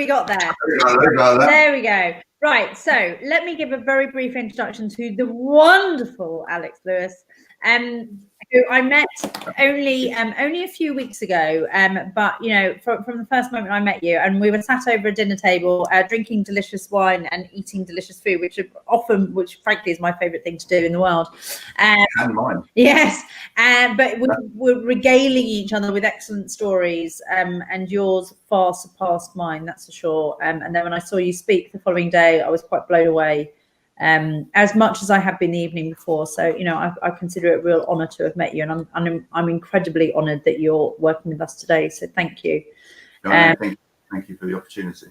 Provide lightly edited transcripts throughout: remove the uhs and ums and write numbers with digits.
we got there. There we go. Right, so let me give a very brief introduction to the wonderful Alex Lewis, who I met only a few weeks ago. But you know, from the first moment I met you, and we were sat over a dinner table, drinking delicious wine and eating delicious food, which frankly is my favourite thing to do in the world. And mine. Yes, but we're regaling each other with excellent stories, and yours far surpassed mine, that's for sure. And then when I saw you speak the following day, I was quite blown away, as much as I had been the evening before. So, you know, I consider it a real honour to have met you, and I'm incredibly honoured that you're working with us today. So thank you. Thank you for the opportunity.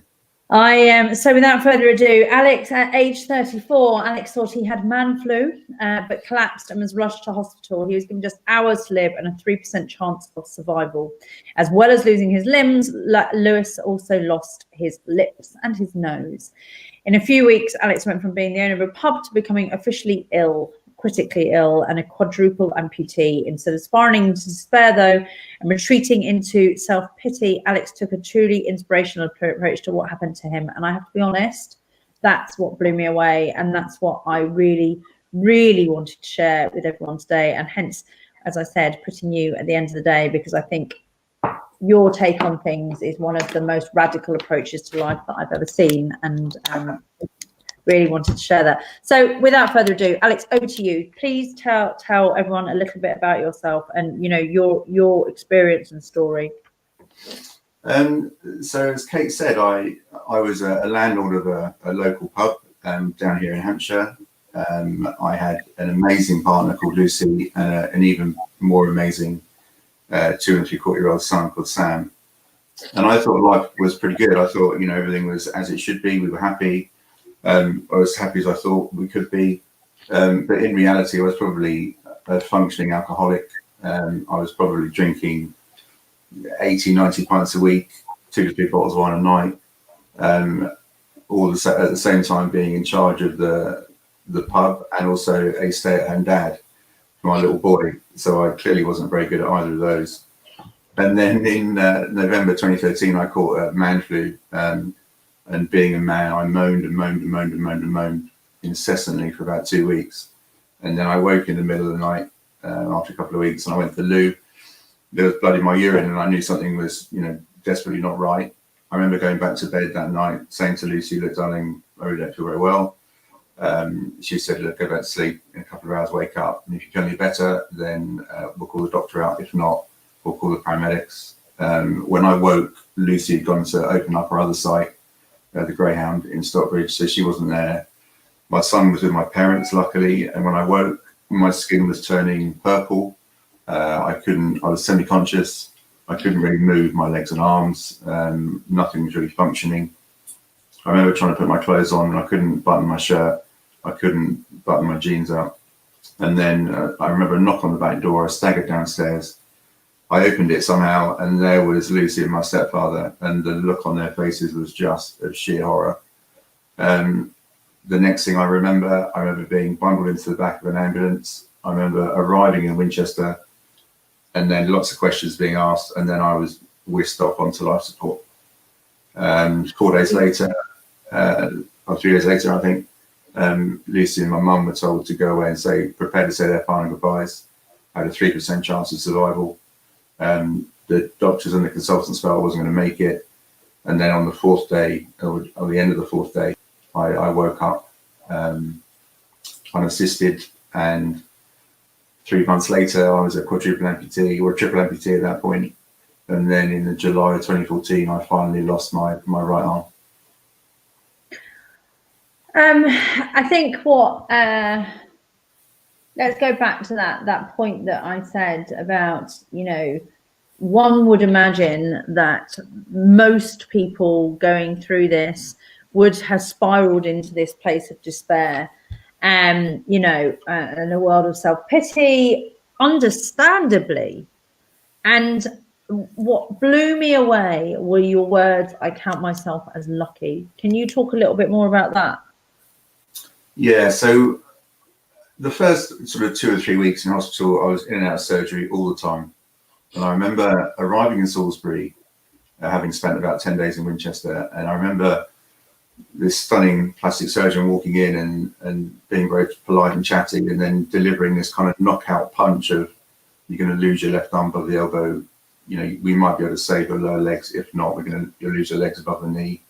So without further ado, Alex, at age 34, Alex thought he had man flu, but collapsed and was rushed to hospital. He was given just hours to live and a 3% chance of survival. As well as losing his limbs, Lewis also lost his lips and his nose. In a few weeks, Alex went from being the owner of a pub to becoming officially ill, critically ill, and a quadruple amputee. Instead of spiraling into despair, though, and retreating into self-pity, Alex took a truly inspirational approach to what happened to him. And I have to be honest, that's what blew me away. And that's what I really, really wanted to share with everyone today. And hence, as I said, putting you at the end of the day, because I think your take on things is one of the most radical approaches to life that I've ever seen. And really wanted to share that. So without further ado, Alex, over to you. Please tell everyone a little bit about yourself and, you know, your experience and story. So as Kate said, I was a landlord of a local pub down here in Hampshire. I had an amazing partner called Lucy and an even more amazing 2 3/4-year-old son called Sam. And I thought life was pretty good. I thought, you know, everything was as it should be. We were happy. I was happy as I thought we could be. But in reality, I was probably a functioning alcoholic. I was probably drinking 80, 90 pints a week, 2 to 3 bottles of wine a night, all at the same time being in charge of the pub and also a stay-at-home dad for my little boy. So I clearly wasn't very good at either of those. And then in November 2013, I caught man flu. And being a man, I moaned and moaned and moaned and moaned and moaned incessantly for about 2 weeks. And then I woke in the middle of the night after a couple of weeks, and I went to the loo. There was blood in my urine, and I knew something was, you know, desperately not right. I remember going back to bed that night, saying to Lucy, "Look, darling, I really don't feel very well." She said, "Look, go back to sleep. In a couple of hours, wake up. And if you feel any better, then we'll call the doctor out. If not, we'll call the paramedics." When I woke, Lucy had gone to open up our other site, the Greyhound in Stockbridge, so she wasn't there. My son was with my parents, luckily, and when I woke, my skin was turning purple. I was semi-conscious. I couldn't really move my legs and arms. Nothing was really functioning. I remember trying to put my clothes on, and I couldn't button my shirt. I couldn't button my jeans up. And then I remember a knock on the back door. I staggered downstairs. I opened it somehow, and there was Lucy and my stepfather, and the look on their faces was just of sheer horror. The next thing I remember being bundled into the back of an ambulance. I remember arriving in Winchester, and then lots of questions being asked, and then I was whisked off onto life support. 4 days later, or 3 days later, I think, Lucy and my mum were told to go away and prepare to say their final goodbyes. I had a 3% chance of survival. The doctors and the consultants felt I wasn't going to make it. And then on the 4th day, or the end of the 4th day, I woke up unassisted, and 3 months later, I was a quadruple amputee, or a triple amputee at that point. And then in July of 2014, I finally lost my right arm. I think let's go back to that point that I said about, you know, one would imagine that most people going through this would have spiraled into this place of despair, you know, in a world of self-pity, understandably. And what blew me away were your words, "I count myself as lucky." Can you talk a little bit more about that? Yeah, so the first sort of 2 or 3 weeks in hospital, I was in and out of surgery all the time. And I remember arriving in Salisbury having spent about 10 days in Winchester. And I remember this stunning plastic surgeon walking in and being very polite and chatty, and then delivering this kind of knockout punch of, you're going to lose your left arm above the elbow. You know, we might be able to save your lower legs. If not, you'll lose your legs above the knee.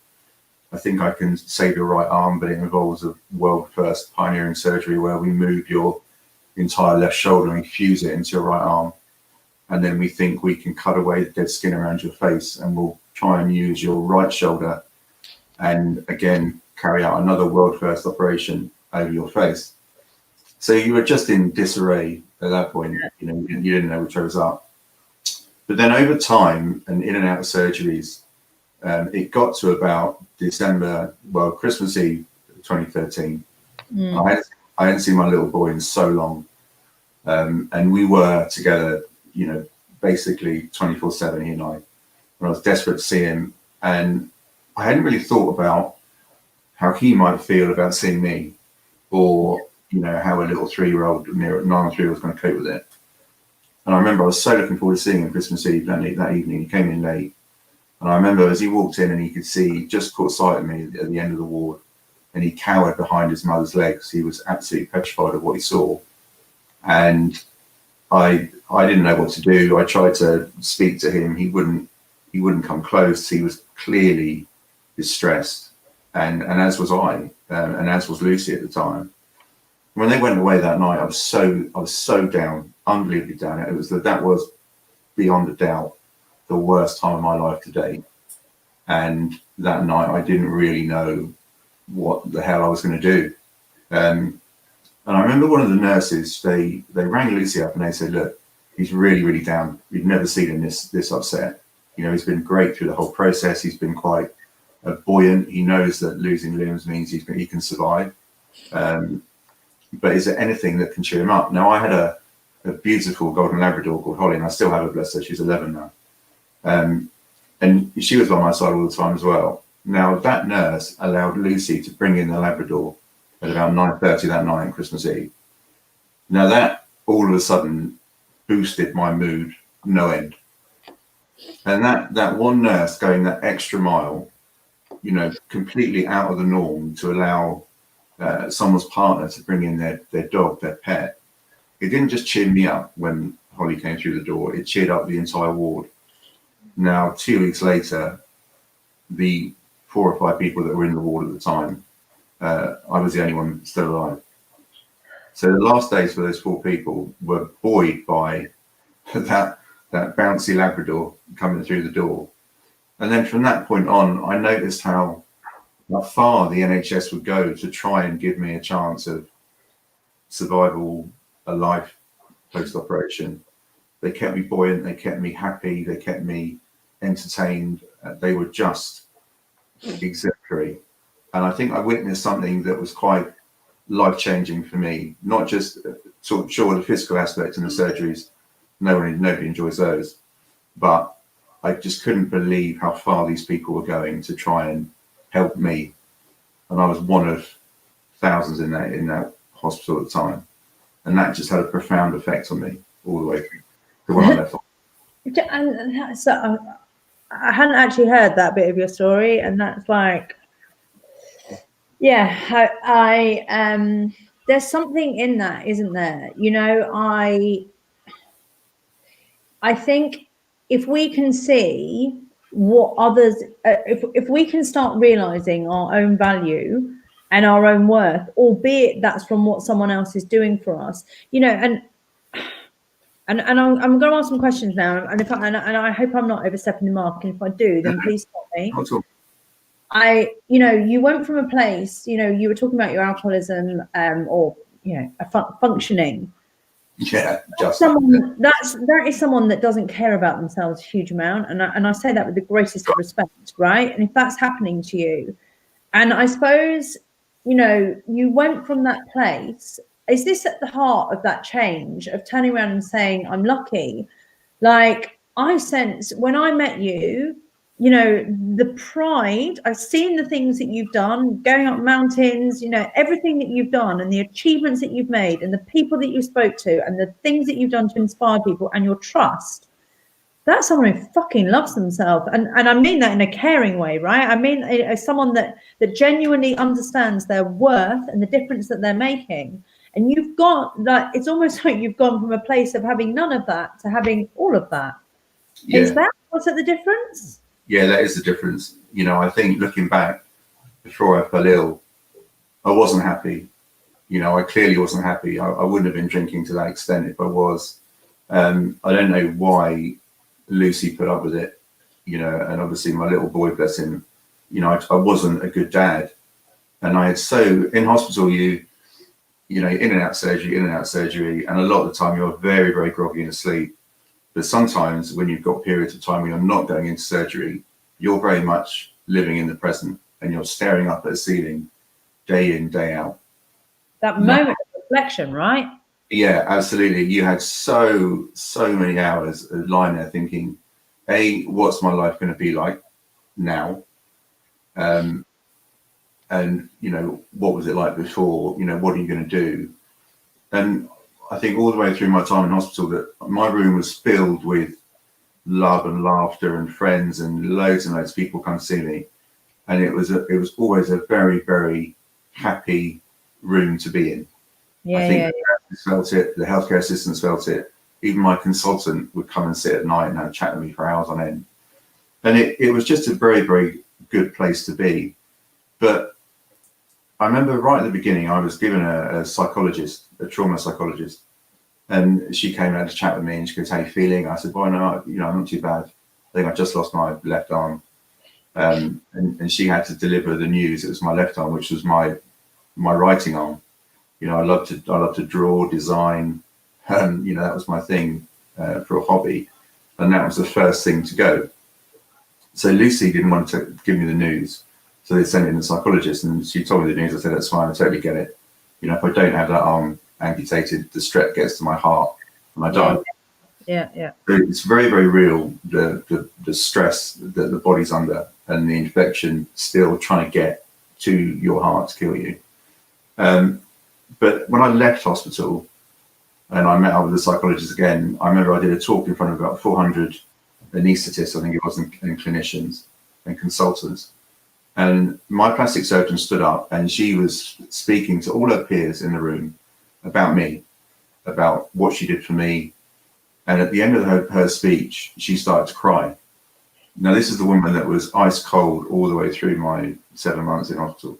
I think I can save your right arm, but it involves a world first pioneering surgery where we move your entire left shoulder and fuse it into your right arm. And then we think we can cut away the dead skin around your face, and we'll try and use your right shoulder and again carry out another world first operation over your face. So you were just in disarray at that point. You know, you didn't know which way was up. But then over time and in and out of surgeries, it got to about December, well, Christmas Eve 2013. I hadn't seen my little boy in so long. And we were together, you know, basically 24/7, he and I. And I was desperate to see him. And I hadn't really thought about how he might feel about seeing me, or, you know, how a little 3-year-old, near 9 or 3 was going to cope with it. And I remember I was so looking forward to seeing him Christmas Eve that evening. He came in late. And I remember as he walked in and he could see, he just caught sight of me at the end of the ward, and he cowered behind his mother's legs. He was absolutely petrified of what he saw. And I didn't know what to do. I tried to speak to him. He wouldn't come close. He was clearly distressed. And as was I, and as was Lucy at the time. When they went away that night, I was so down, unbelievably down. That was beyond a doubt the worst time of my life to date. And that night I didn't really know what the hell I was going to do. And I remember one of the nurses, they rang Lucy up and they said, look, he's really, really down. We've never seen him this upset. You know, he's been great through the whole process. He's been quite buoyant. He knows that losing limbs means he can survive. But is there anything that can cheer him up? Now, I had a beautiful golden Labrador called Holly, and I still have her, bless her. She's 11 now. And she was by my side all the time as well. Now, that nurse allowed Lucy to bring in the Labrador at about 9:30 that night on Christmas Eve. Now, that all of a sudden boosted my mood no end. And that one nurse going that extra mile, you know, completely out of the norm to allow someone's partner to bring in their dog, their pet, it didn't just cheer me up when Holly came through the door, it cheered up the entire ward. Now, 2 weeks later, the 4 or 5 people that were in the ward at the time, I was the only one still alive. So the last days for those 4 people were buoyed by that bouncy Labrador coming through the door. And then from that point on, I noticed how far the NHS would go to try and give me a chance of survival, a life post-operation. They kept me buoyant, they kept me happy, they kept me entertained. They were just exemplary. And I think I witnessed something that was quite life-changing for me, not just sure the physical aspect and the surgeries, nobody enjoys those, but I just couldn't believe how far these people were going to try and help me. And I was one of thousands in that hospital at the time. And that just had a profound effect on me all the way to when I left. And so, I hadn't actually heard that bit of your story, and that's like, yeah, I there's something in that, isn't there? You know, I think if we can see what others, if we can start realizing our own value and our own worth, albeit that's from what someone else is doing for us, you know, and I'm going to ask some questions now, and I hope I'm not overstepping the mark, and if I do, then please stop me. You know, you went from a place, you know, you were talking about your alcoholism, or, you know, a functioning. Yeah, that is someone that doesn't care about themselves a huge amount, and I say that with the greatest of respect, right? And if that's happening to you, and I suppose, you know, you went from that place. Is this at the heart of that change of turning around and saying, I'm lucky? Like, I sense when I met you, you know, the pride, I've seen the things that you've done, going up mountains, you know, everything that you've done and the achievements that you've made and the people that you spoke to and the things that you've done to inspire people and your trust. That's someone who fucking loves themselves, and I mean that in a caring way, right? I mean, as someone that genuinely understands their worth and the difference that they're making. And you've got like, it's almost like you've gone from a place of having none of that to having all of that. Yeah. Is that what's the difference? Yeah, that is the difference. You know, I think looking back, before I fell ill, I wasn't happy. You know, I clearly wasn't happy. I wouldn't have been drinking to that extent if I was. I don't know why Lucy put up with it, you know, and obviously my little boy, bless him, you know, I wasn't a good dad. And I had in hospital, you know, in and out surgery, and a lot of the time you're very, very groggy and asleep. But sometimes when you've got periods of time when you're not going into surgery, you're very much living in the present and you're staring up at the ceiling day in, day out. That moment of reflection, right? Yeah, absolutely. You had so many hours of lying there thinking, A, what's my life going to be like now? And, you know, what was it like before? You know, what are you going to do? And I think all the way through my time in hospital that my room was filled with love and laughter and friends and loads of people come see me. And it was always a very, very happy room to be in. Yeah, I think the nurses felt it, the healthcare assistants felt it. Even my consultant would come and sit at night and have a chat with me for hours on end. And it was just a very, very good place to be. But I remember right at the beginning, I was given a psychologist, a trauma psychologist, and she came out to chat with me and she goes, "How you feeling?" I said, "Well, no, you know, I'm not too bad. I think I just lost my left arm." And she had to deliver the news. It was my left arm, which was my writing arm. You know, I love to draw, design. You know, that was my thing for a hobby, and that was the first thing to go. So Lucy didn't want to give me the news, so they sent in the psychologist, and she told me the news. I said, "That's fine, I totally get it. You know, if I don't have that arm amputated, the strep gets to my heart, and I die." Yeah. So it's very, very real, the stress that the body's under, and the infection still trying to get to your heart to kill you. But when I left hospital and I met up with the psychologist again, I remember I did a talk in front of about 400 anaesthetists, I think it was, and clinicians and consultants. And my plastic surgeon stood up and she was speaking to all her peers in the room about me, about what she did for me. And at the end of her speech, she started to cry. Now, this is the woman that was ice cold all the way through my 7 months in hospital.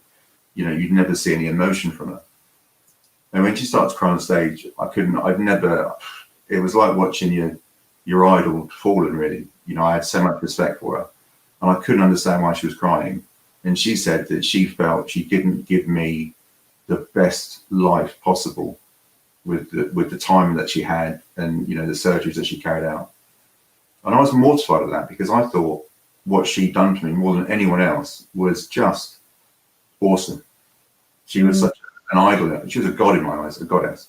You know, you'd never see any emotion from her. And when she started to cry on stage, it was like watching your idol fallen, really. You know, I had so much respect for her and I couldn't understand why she was crying. And she said that she felt she didn't give me the best life possible with the time that she had and, you know, the surgeries that she carried out. And I was mortified at that because I thought what she'd done for me more than anyone else was just awesome. She was such an idol. She was a god in my eyes, a goddess.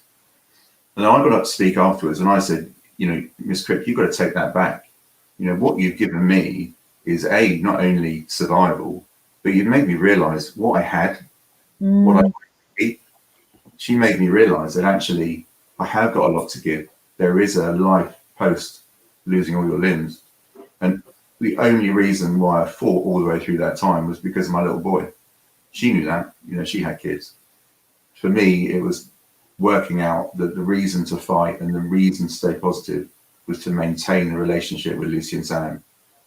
And I got up to speak afterwards and I said, you know, Miss Crick, you've got to take that back. You know, what you've given me is not only survival, but you've made me realize what I had, what I wanted to be. She made me realize that actually I have got a lot to give. There is a life post losing all your limbs. And the only reason why I fought all the way through that time was because of my little boy. She knew that, you know, she had kids. For me, it was working out that the reason to fight and the reason to stay positive was to maintain the relationship with Lucy and Sam.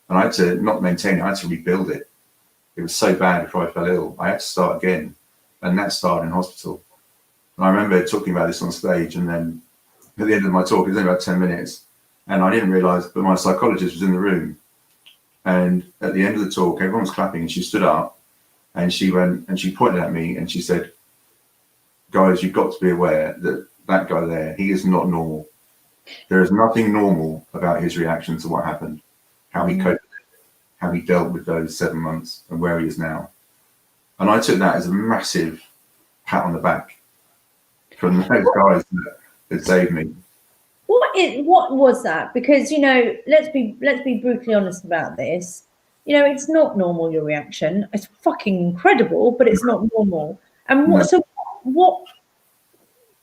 And I had to not maintain it, I had to rebuild it. It was so bad before I fell ill. I had to start again. And that started in hospital. And I remember talking about this on stage, and then at the end of my talk, it was only about 10 minutes. And I didn't realize, but my psychologist was in the room. And at the end of the talk, everyone was clapping, and she stood up and she went and she pointed at me and she said, "Guys, you've got to be aware that that guy there, he is not normal. There is nothing normal about his reaction to what happened, how he coped with it, how he dealt with those 7 months and where he is now." And I took that as a massive pat on the back from those guys that saved me. What was that? Because, you know, let's be brutally honest about this. You know, it's not normal, your reaction. It's fucking incredible, but it's not normal. And what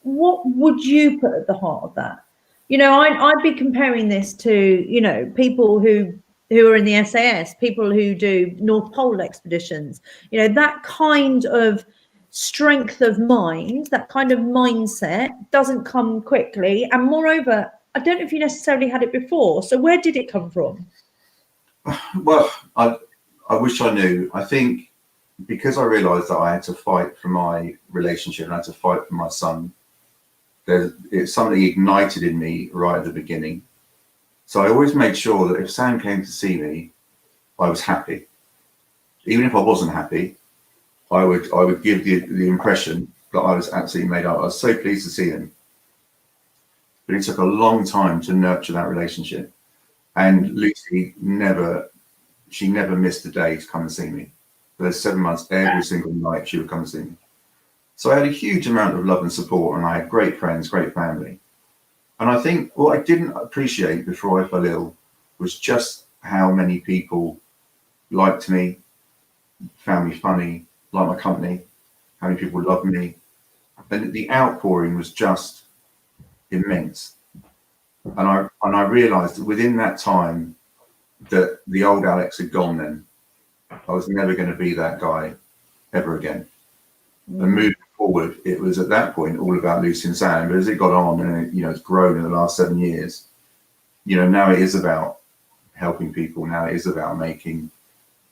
would you put at the heart of that? You know, I'd be comparing this to, you know, people who are in the SAS, people who do North Pole expeditions. You know, that kind of strength of mind, that kind of mindset doesn't come quickly. And moreover, I don't know if you necessarily had it before. So where did it come from? Well, I wish I knew. I think because I realised that I had to fight for my relationship and I had to fight for my son, it's something ignited in me right at the beginning. So I always made sure that if Sam came to see me, I was happy. Even if I wasn't happy, I would give the impression that I was absolutely made up. I was so pleased to see him. But it took a long time to nurture that relationship. And Lucy never missed a day to come and see me. For those 7 months, every single night she would come and see me. So I had a huge amount of love and support, and I had great friends, great family. And I think what I didn't appreciate before I fell ill was just how many people liked me, found me funny, liked my company, how many people loved me. And the outpouring was just immense. And I realised that within that time that the old Alex had gone then. I was never going to be that guy ever again. And moving forward, it was at that point all about Lucy and Sam. But as it got on and it's grown in the last 7 years, now it is about helping people. Now it is about making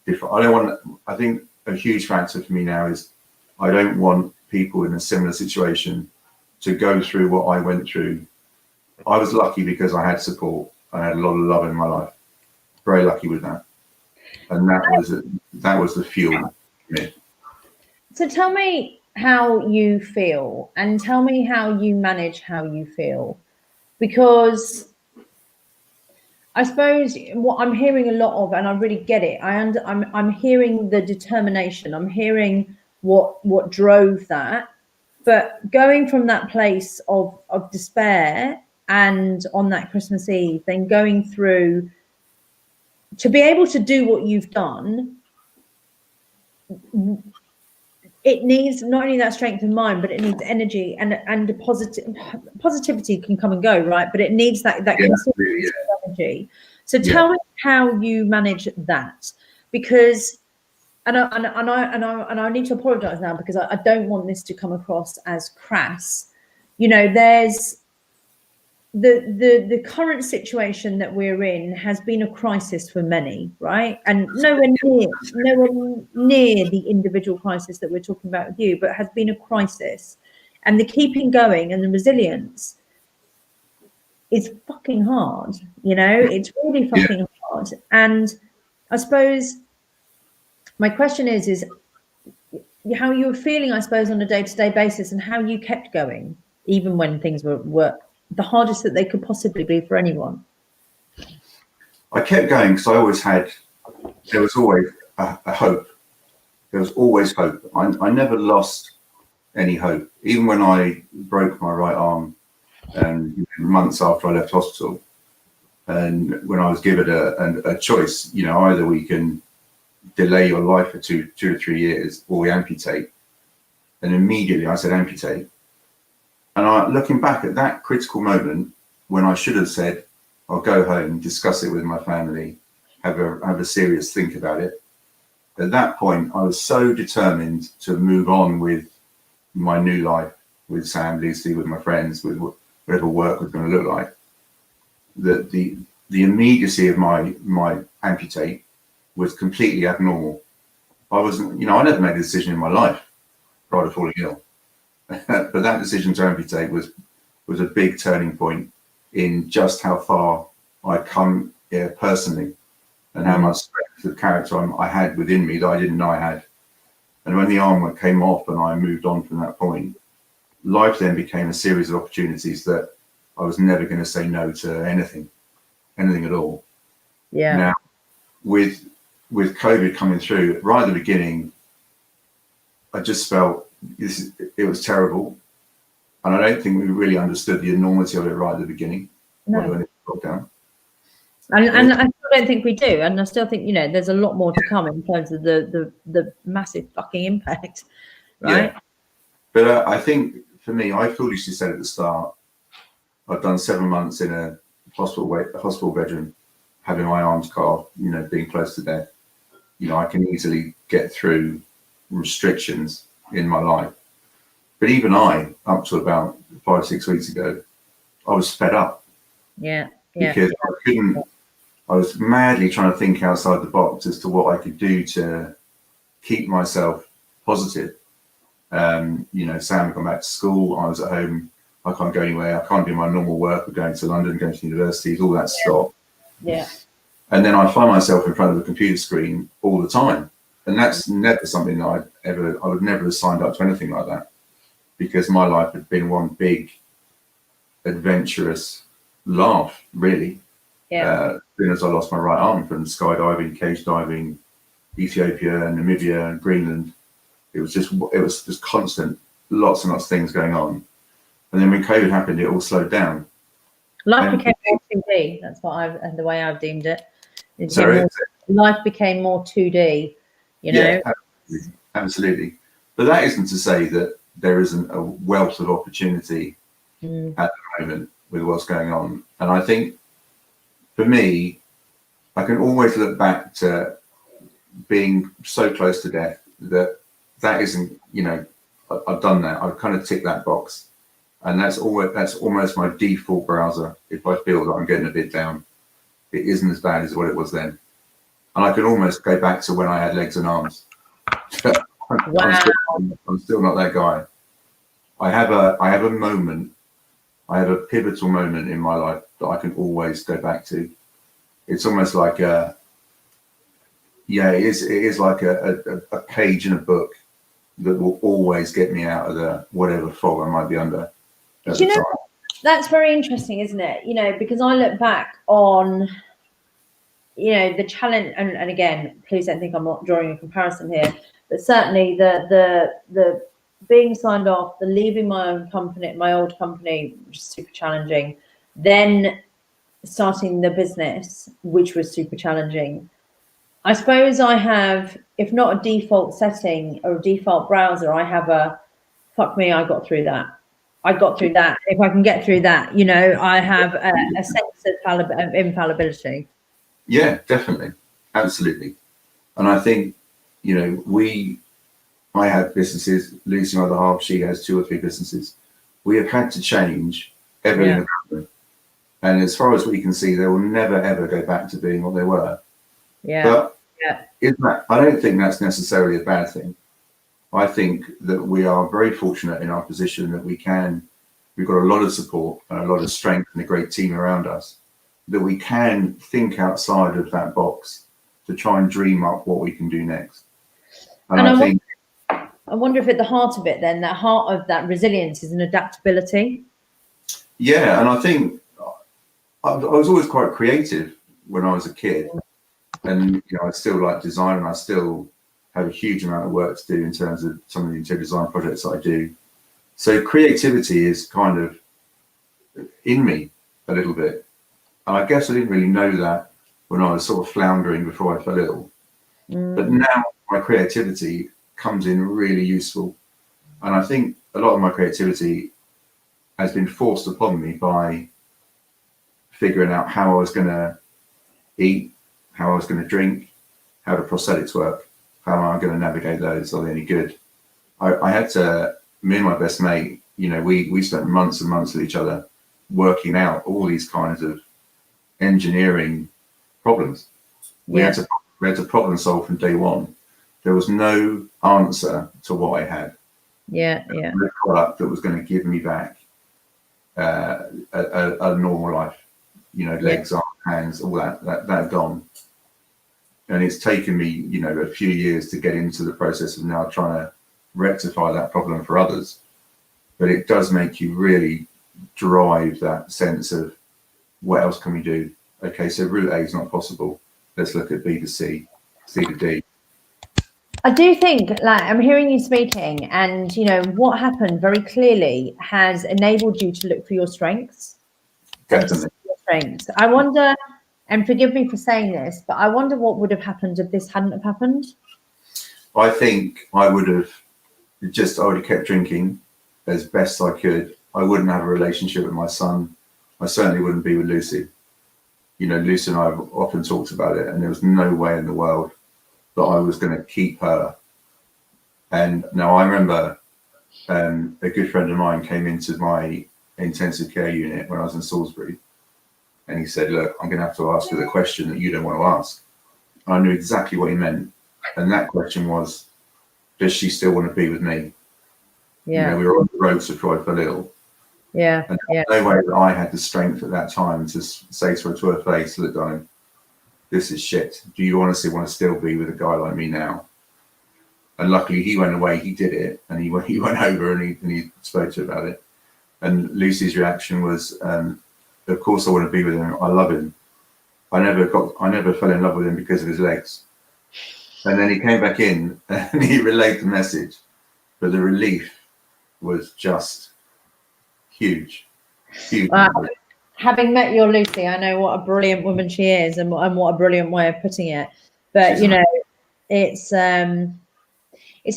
different. I think a huge factor for me now is I don't want people in a similar situation to go through what I went through. I was lucky because I had support. I had a lot of love in my life. Very lucky with that. And that was the fuel. Yeah. So tell me how you feel, and tell me how you manage how you feel, because I suppose what I'm hearing a lot of, and I really get it. I'm hearing the determination. I'm hearing what drove that, but going from that place of despair, and on that Christmas Eve, then going through to be able to do what you've done. It needs not only that strength of mind, but it needs energy and the positivity can come and go, right? But it needs that consistency of energy. So tell me how you manage that, because and I need to apologize now because I don't want this to come across as crass. There's the current situation that we're in has been a crisis for many, right? And nowhere near the individual crisis that we're talking about with you, but has been a crisis. And the keeping going and the resilience is fucking hard, it's really fucking hard. And I suppose my question is how you were feeling, I suppose, on a day-to-day basis, and how you kept going, even when things were the hardest that they could possibly be for anyone. I kept going because there was always a hope. There was always hope. I never lost any hope. Even when I broke my right arm and months after I left hospital, and when I was given a choice, either we can delay your life for 2 to 3 years or we amputate. And immediately I said amputate. And looking back at that critical moment when I should have said, I'll go home, discuss it with my family, have a serious think about it. At that point, I was so determined to move on with my new life, with Sam, Lucy, with my friends, with whatever work was going to look like, that the immediacy of my amputate was completely abnormal. I wasn't, I never made a decision in my life prior to falling ill. But that decision to amputate was a big turning point in just how far I'd come personally, and how much strength of character I had within me that I didn't know I had. And when the arm came off and I moved on from that point, life then became a series of opportunities that I was never going to say no to anything at all. Yeah. Now, with COVID coming through right at the beginning, I just felt it was terrible, and I don't think we really understood the enormity of it right at the beginning. No. When it broke down. And I still don't think we do, and I still think there's a lot more to come in terms of the massive fucking impact, right? Yeah. But I think for me, I foolishly said at the start, I've done 7 months in a hospital bedroom, having my arms cut off, being close to death. I can easily get through restrictions in my life. But even up to about 5-6 weeks ago, I was fed up. Yeah. Because I was madly trying to think outside the box as to what I could do to keep myself positive. Sam had gone back to school. I was at home. I can't go anywhere. I can't do my normal work of going to London, going to universities, all that stuff. Yeah. And then I find myself in front of a computer screen all the time. And that's never something that I would never have signed up to anything like that, because my life had been one big adventurous laugh, really. Yeah. As soon as I lost my right arm from skydiving, cage diving, Ethiopia, Namibia, Greenland, it was just constant, lots and lots of things going on. And then when COVID happened, it all slowed down. Life became more 2D. That's the way I've deemed it. Life became more 2D, Yeah, absolutely. But that isn't to say that there isn't a wealth of opportunity at the moment with what's going on. And I think for me, I can always look back to being so close to death that isn't, I've done that. I've kind of ticked that box. And that's almost my default browser. If I feel that I'm getting a bit down, it isn't as bad as what it was then. And I can almost go back to when I had legs and arms. Wow. I'm still not that guy. I have a moment. I have a pivotal moment in my life that I can always go back to. It's almost like it is like a page in a book that will always get me out of the whatever fog I might be under. That's very interesting, isn't it? Because I look back on, the challenge, and again, please don't think I'm not drawing a comparison here, but certainly the being signed off, the leaving my old company, which is super challenging, then starting the business, which was super challenging. I suppose I have, if not a default setting or a default browser, I have fuck me, I got through that. If I can get through that, I have a sense of infallibility. Yeah, definitely. Absolutely. And I think, I have businesses. Lucy, my other half, she has 2 or 3 businesses. We have had to change everything about them. And as far as we can see, they will never, ever go back to being what they were. Yeah. But I don't think that's necessarily a bad thing. I think that we are very fortunate in our position that we've got a lot of support and a lot of strength and a great team around us, that we can think outside of that box to try and dream up what we can do next. And I wonder if at the heart of it, then, that heart of that resilience is an adaptability. Yeah, and I think I was always quite creative when I was a kid. And, I still like design, and I still have a huge amount of work to do in terms of some of the interior design projects that I do. So creativity is kind of in me a little bit. And I guess I didn't really know that when I was sort of floundering before I fell ill. But now my creativity comes in really useful. And I think a lot of my creativity has been forced upon me by figuring out how I was going to eat, how I was going to drink, how the prosthetics work, how am I going to navigate those, are they any good? I had to, me and my best mate, we spent months and months with each other working out all these kinds of engineering problems. We had to problem solve from day one. There was no answer to what I had. No product that was going to give me back a normal life. Legs, arms, hands, all that gone. And it's taken me, a few years to get into the process of now trying to rectify that problem for others. But it does make you really drive that sense of what else can we do? Okay, so route A is not possible. Let's look at B to C, C to D. I do think, I'm hearing you speaking, and what happened very clearly has enabled you to look for your strengths. Definitely. I wonder, and forgive me for saying this, but I wonder what would have happened if this hadn't have happened. I think I would have kept drinking as best I could. I wouldn't have a relationship with my son. I certainly wouldn't be with Lucy. You know, Lucy and I have often talked about it, and there was no way in the world that I was going to keep her. And now I remember a good friend of mine came into my intensive care unit when I was in Salisbury, and he said, look, I'm going to have to ask you the question that you don't want to ask. And I knew exactly what he meant. And that question was, does she still want to be with me? Yeah. You know, we were on the road to Troy for Little. Yeah. And no way that I had the strength at that time to say to her face, look, darling, this is shit. Do you honestly want to still be with a guy like me now? And luckily he went away, he did it, and he went over and he spoke to her about it. And Lucy's reaction was, of course I want to be with him. I love him. I never fell in love with him because of his legs. And then he came back in and he relayed the message, but the relief was just huge. Having met your Lucy, I know what a brilliant woman she is, and what a brilliant way of putting it. But you know, it's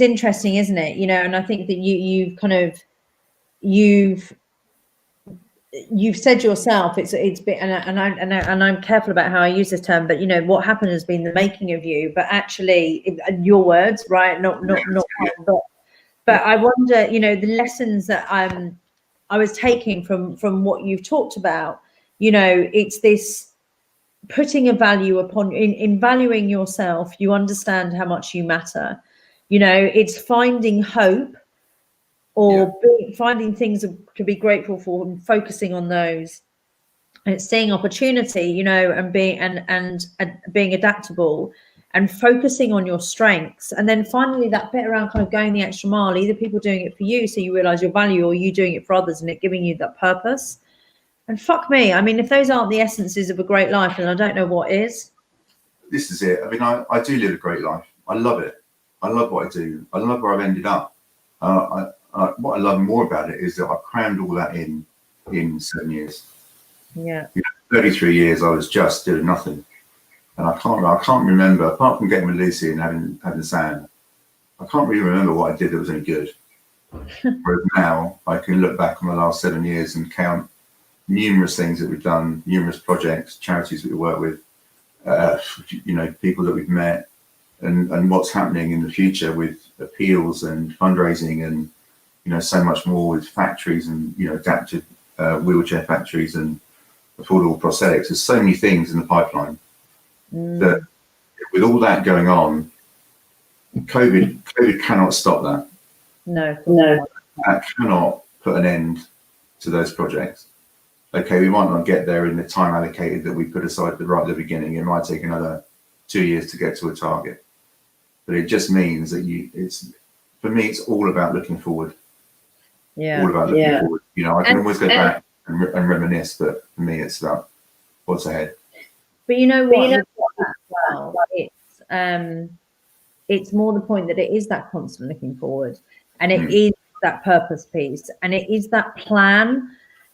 interesting, isn't it? You know, and I think that you've said yourself, it's been, and I'm careful about how I use this term, but you know, what happened has been the making of you. But actually, your words, right? Not but I wonder, you know, the lessons that I was taking from what you've talked about. You know, it's this putting a value upon in valuing yourself. You understand how much you matter. You know, it's finding hope, or finding things to be grateful for and focusing on those. And it's seeing opportunity, you know, and being adaptable and focusing on your strengths. And then finally that bit around kind of going the extra mile, either people doing it for you so you realize your value, or you doing it for others and it giving you that purpose. And fuck me, I mean, if those aren't the essences of a great life, then I don't know what is. This is it. I mean, I do live a great life. I love it. I love what I do. I love where I've ended up. What I love more about it is that I crammed all that in 7 years. Yeah. You know, 33 years I was just doing nothing. And I can't remember, apart from getting with Lucy and having Sam, I can't really remember what I did that was any good. Whereas now I can look back on the last 7 years and count numerous things that we've done, numerous projects, charities that we work with, you know, people that we've met, and what's happening in the future with appeals and fundraising, and you know, so much more with factories and, you know, adapted wheelchair factories and affordable prosthetics. There's so many things in the pipeline that, with all that going on, COVID cannot stop that. No. That cannot put an end to those projects. Okay, we might not get there in the time allocated that we put aside right at the beginning. It might take another 2 years to get to a target. But it just means that for me, it's all about looking forward. Yeah. All about looking forward. You know, I can always go back and reminisce, but for me, it's about what's ahead. But you know what? Well, it's more the point that it is that constant looking forward, and it is that purpose piece, and it is that plan.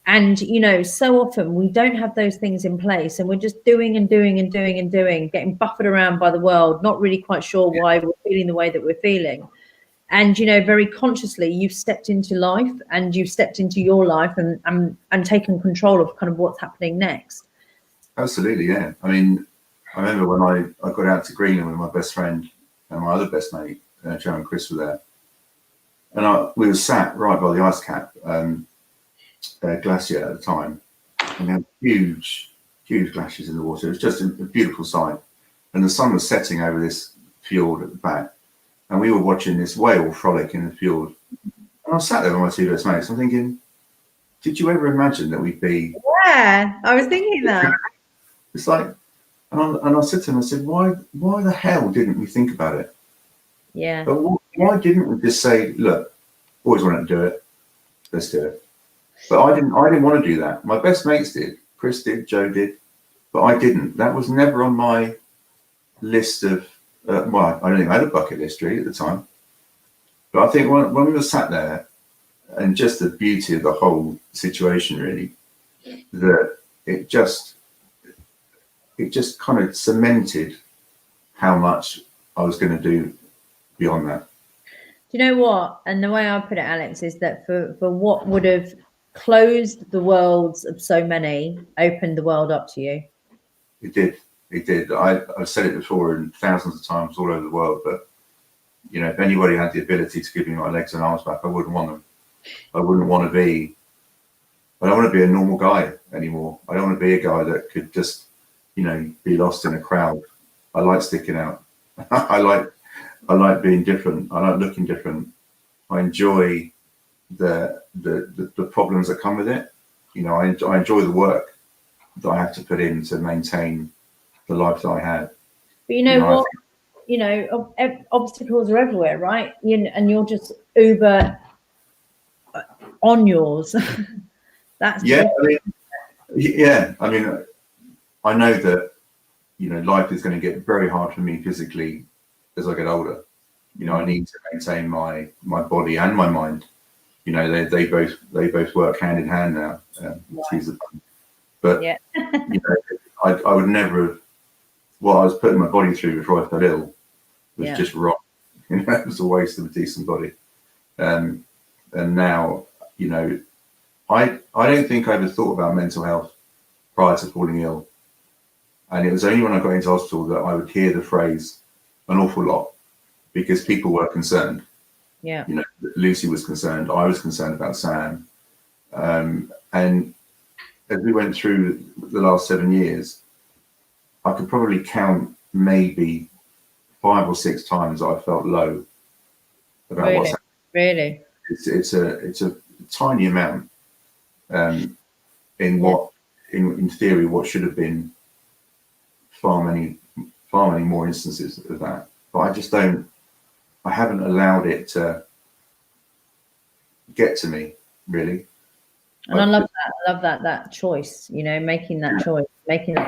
And, you know, so often we don't have those things in place, and we're just doing, getting buffeted around by the world, not really quite sure why we're feeling the way that we're feeling. And, you know, very consciously you've stepped into life, and you've stepped into your life and taken control of kind of what's happening next. Absolutely, yeah. I mean, I remember when I got out to Greenland with my best friend and my other best mate, Joe and Chris, were there. And we were sat right by the ice cap glacier at the time, and we had huge glaciers in the water. It was just a beautiful sight, and the sun was setting over this fjord at the back, and we were watching this whale frolic in the fjord. And I sat there with my two best mates. I'm thinking, did you ever imagine that we'd be? Yeah, I was thinking that. It's like, and I said to him, I said, why the hell didn't we think about it? Yeah. But why didn't we just say, look, always wanted to do it, let's do it. But I didn't want to do that. My best mates did. Chris did, Joe did, but I didn't. That was never on my list of, well, I don't think I had a bucket list really at the time. But I think when we were sat there, and just the beauty of the whole situation really, that it just kind of cemented how much I was going to do beyond that. Do you know what? And the way I put it, Alex, is that for what would have closed the worlds of so many, opened the world up to you. It did. It did. I've said it before and thousands of times all over the world, but you know, if anybody had the ability to give me my legs and arms back, I wouldn't want them. I don't want to be a normal guy anymore. I don't want to be a guy that could just, you know, be lost in a crowd. I like sticking out. I like being different. I like looking different. I enjoy the problems that come with it. You know, I enjoy the work that I have to put in to maintain the life that I had. But you know what? You know, obstacles are everywhere, right? And you're just uber on yours. That's yeah. I mean, I know that, you know, life is going to get very hard for me physically as I get older. You know, I need to maintain my body and my mind. You know, they both work hand in hand now. But yeah. you know, I would never have. What I was putting my body through before I fell ill was just wrong. You know, it was a waste of a decent body. And now, you know, I don't think I ever thought about mental health prior to falling ill. And it was only when I got into hospital that I would hear the phrase an awful lot, because people were concerned. Yeah. You know, Lucy was concerned. I was concerned about Sam. And as we went through the last 7 years, I could probably count maybe 5 or 6 times I felt low about what's happening. Really? It's a tiny amount in theory, what should have been far many more instances of that. But I haven't allowed it to get to me, really. And I love that choice, you know, making that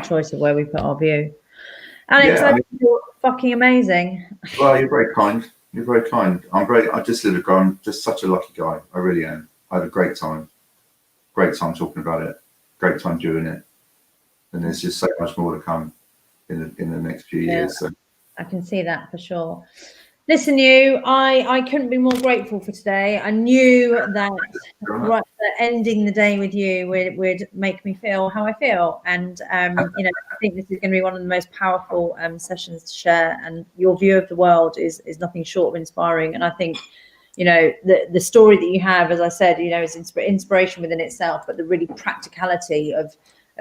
choice of where we put our view. Alex, I think you're fucking amazing. Well, you're very kind. You're very kind. I'm just such a lucky guy. I really am. I had a great time. Great time talking about it. Great time doing it. And there's just so much more to come in the next few years. So I can see that for sure. Listen, I couldn't be more grateful for today. I knew that ending the day with you would make me feel how I feel. And, you know, I think this is going to be one of the most powerful sessions to share. And your view of the world is nothing short of inspiring. And I think, you know, the story that you have, as I said, you know, is inspiration within itself, but the really practicality of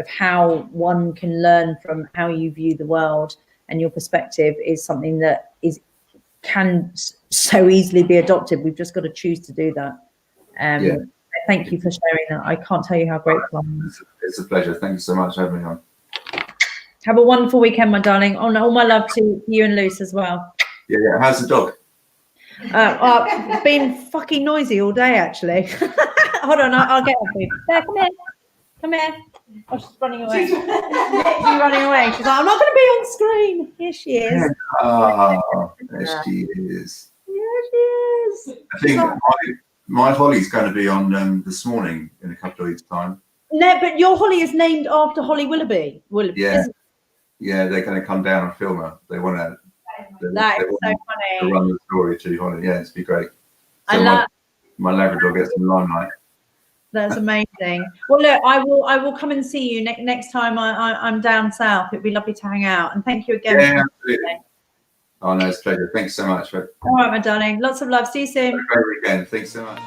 how one can learn from how you view the world and your perspective is something that can so easily be adopted. We've just got to choose to do that. Thank you for sharing that. I can't tell you how grateful I am. It's a pleasure. Thank you so much for having me on. Have a wonderful weekend, my darling. Oh, all my love to you and Luce as well. Yeah. How's the dog? Been fucking noisy all day, actually. Hold on, I'll get her for you. There, come here. Oh, she's running away. She's running away. She's like, I'm not going to be on screen. Here she is. There she is. Here she is. I think my Holly's going to be on this morning in a couple of weeks' time. No, but your Holly is named after Holly Willoughby. Yeah, they're going to come down and film her. They want to. That is so funny. To run the story to Holly. Yeah, it'd be great. So my Labrador gets some limelight. That's amazing. Well, look, I will come and see you next time I'm down south. It'd be lovely to hang out. And thank you again. Yeah, absolutely. Oh no, it's a pleasure. Thanks so much. All right, my darling. Lots of love. See you soon. Have a great weekend. Thanks so much.